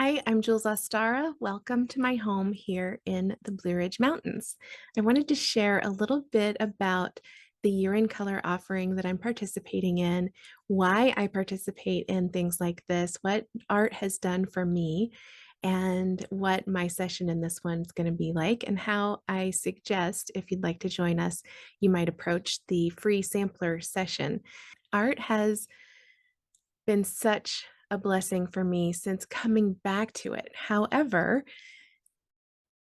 Hi, I'm Jules Ostara. Welcome to my home here in the Blue Ridge Mountains. I wanted to share a little bit about the Year in Color offering that I'm participating in, why I participate in things like this, what art has done for me, and what my session in this one's going to be like, and how I suggest if you'd like to join us, you might approach the free sampler session. Art has been such a blessing for me since coming back to it. However,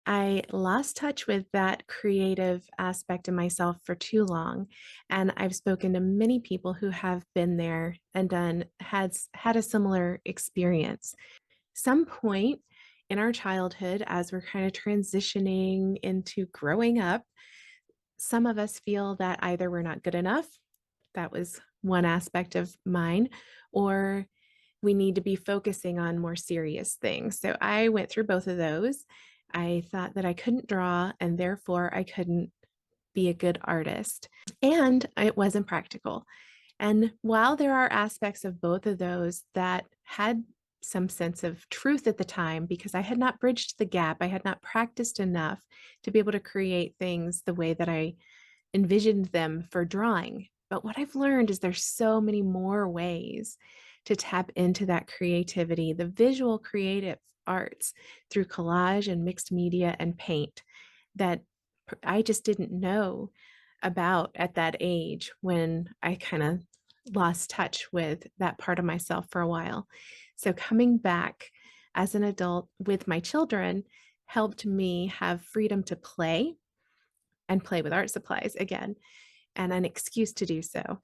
I lost touch with that creative aspect of myself for too long. And I've spoken to many people who have been there and had a similar experience. Some point in our childhood, as we're kind of transitioning into growing up, some of us feel that either we're not good enough, that was one aspect of mine, or we need to be focusing on more serious things. So I went through both of those. I thought that I couldn't draw and therefore I couldn't be a good artist. And it wasn't practical. And while there are aspects of both of those that had some sense of truth at the time, because I had not bridged the gap, I had not practiced enough to be able to create things the way that I envisioned them for drawing. But what I've learned is there's so many more ways to tap into that creativity, the visual creative arts through collage and mixed media and paint that I just didn't know about at that age when I kind of lost touch with that part of myself for a while. So coming back as an adult with my children helped me have freedom to play and play with art supplies again, and an excuse to do so.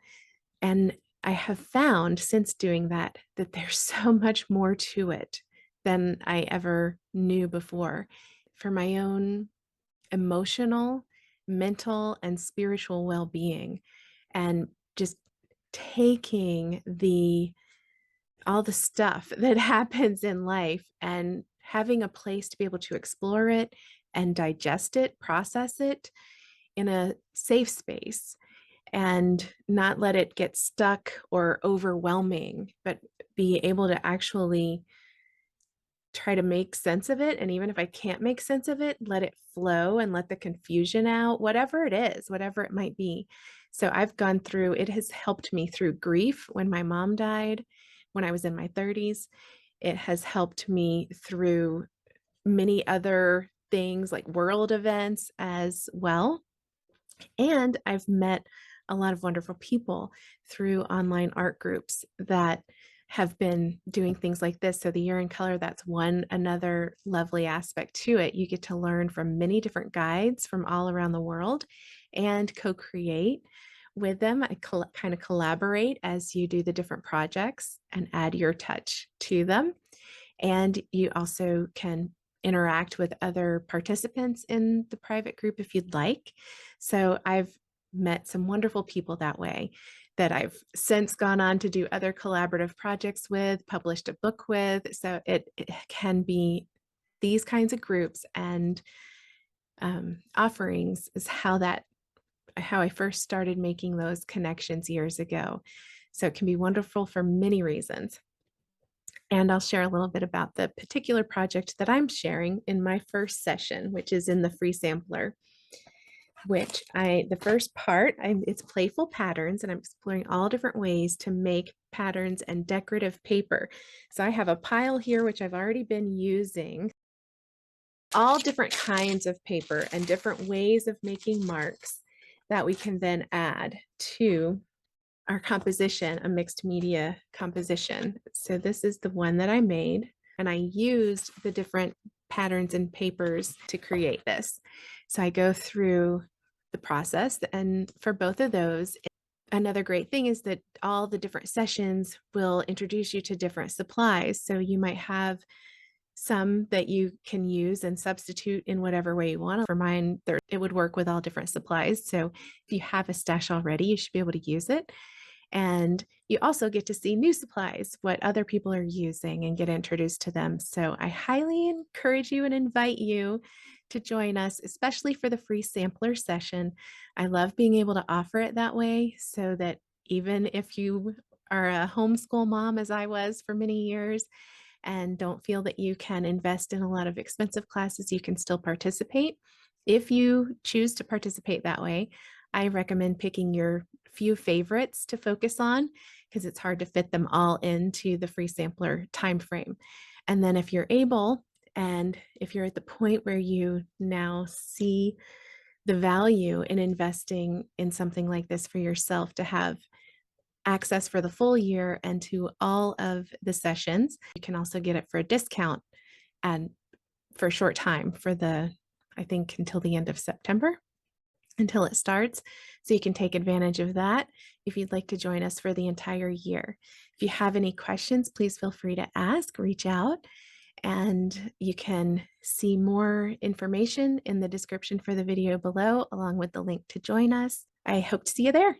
And I have found since doing that that there's so much more to it than I ever knew before. For my own emotional, mental, and spiritual well being, and just taking all the stuff that happens in life and having a place to be able to explore it and digest it, process it in a safe space and not let it get stuck or overwhelming, but be able to actually try to make sense of it. And even if I can't make sense of it, let it flow and let the confusion out, whatever it is, whatever it might be. So I've gone through, it has helped me through grief when my mom died when I was in my 30s. It has helped me through many other things like world events as well. And I've met a lot of wonderful people through online art groups that have been doing things like this. So the Year in Color, that's another lovely aspect to it. You get to learn from many different guides from all around the world and co-create with them. I kind of collaborate as you do the different projects and add your touch to them. And you also can interact with other participants in the private group if you'd like. So I've met some wonderful people that way that I've since gone on to do other collaborative projects with, published a book with. So it can be these kinds of groups and offerings is how I first started making those connections years ago. So it can be wonderful for many reasons. And I'll share a little bit about the particular project that I'm sharing in my first session, which is in the free sampler, the first part, it's playful patterns, and I'm exploring all different ways to make patterns and decorative paper. So I have a pile here, which I've already been using, all different kinds of paper and different ways of making marks that we can then add to our composition, a mixed media composition. So this is the one that I made, and I used the different patterns and papers to create this. So I go through the process, and for both of those, another great thing is that all the different sessions will introduce you to different supplies. So you might have some that you can use and substitute in whatever way you want. For mine, it would work with all different supplies. So if you have a stash already, you should be able to use it. And you also get to see new supplies, what other people are using, and get introduced to them. So I highly encourage you and invite you to join us, especially for the free sampler session. I love being able to offer it that way so that even if you are a homeschool mom, as I was for many years, and don't feel that you can invest in a lot of expensive classes, you can still participate. If you choose to participate that way, I recommend picking your few favorites to focus on because it's hard to fit them all into the free sampler timeframe. And then if you're able, and if you're at the point where you now see the value in investing in something like this for yourself to have access for the full year and to all of the sessions, you can also get it for a discount and for a short time for I think until the end of September until it starts. So you can take advantage of that if you'd like to join us for the entire year. If you have any questions, please feel free to ask, reach out, and you can see more information in the description for the video below, along with the link to join us. I hope to see you there.